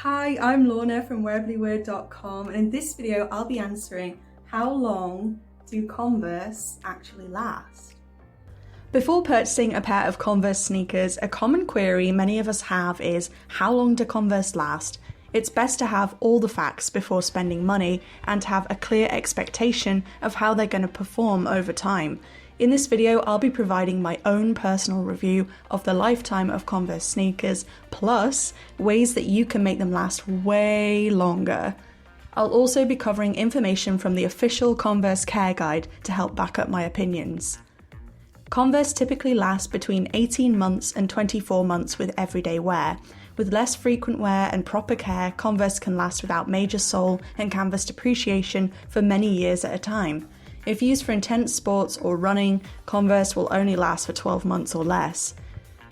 Hi, I'm Lorna from wearably.com, and in this video I'll be answering how long do Converse actually last? Before purchasing a pair of Converse sneakers, a common query many of us have is, how long do Converse last? It's best to have all the facts before spending money and to have a clear expectation of how they're going to perform over time. In this video, I'll be providing my own personal review of the lifetime of Converse sneakers, plus ways that you can make them last way longer. I'll also be covering information from the official Converse Care Guide to help back up my opinions. Converse typically last between 18 months and 24 months with everyday wear. With less frequent wear and proper care, Converse can last without major sole and canvas depreciation for many years at a time. If used for intense sports or running, Converse will only last for 12 months or less.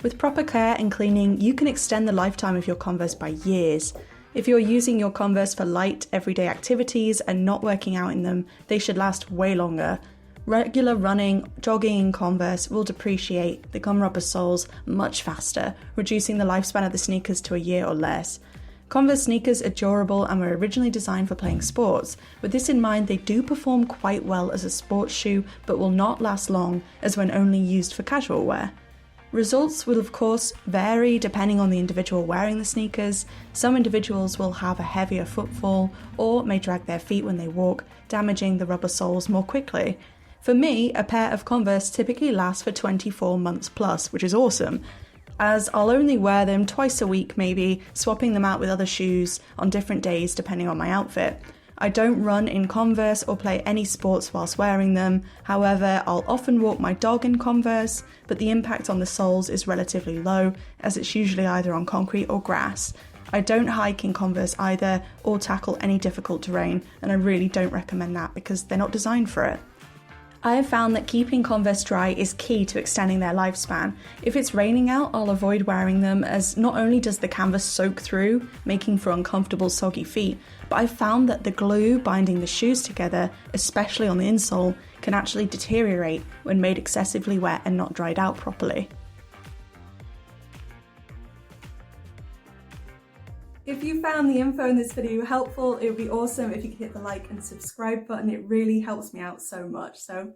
With proper care and cleaning, you can extend the lifetime of your Converse by years. If you're using your Converse for light, everyday activities and not working out in them, they should last way longer. Regular running, jogging in Converse will depreciate the gum rubber soles much faster, reducing the lifespan of the sneakers to a year or less. Converse sneakers are durable and were originally designed for playing sports. With this in mind, they do perform quite well as a sports shoe, but will not last long as when only used for casual wear. Results will of course vary depending on the individual wearing the sneakers. Some individuals will have a heavier footfall or may drag their feet when they walk, damaging the rubber soles more quickly. For me, a pair of Converse typically lasts for 24 months plus, which is awesome, as I'll only wear them twice a week, maybe swapping them out with other shoes on different days depending on my outfit. I don't run in Converse or play any sports whilst wearing them. However, I'll often walk my dog in Converse, but the impact on the soles is relatively low as it's usually either on concrete or grass. I don't hike in Converse either or tackle any difficult terrain, and I really don't recommend that because they're not designed for it. I have found that keeping Converse dry is key to extending their lifespan. If it's raining out, I'll avoid wearing them, as not only does the canvas soak through, making for uncomfortable soggy feet, but I've found that the glue binding the shoes together, especially on the insole, can actually deteriorate when made excessively wet and not dried out properly. If you found the info in this video helpful, it would be awesome if you could hit the like and subscribe button. It really helps me out so much. So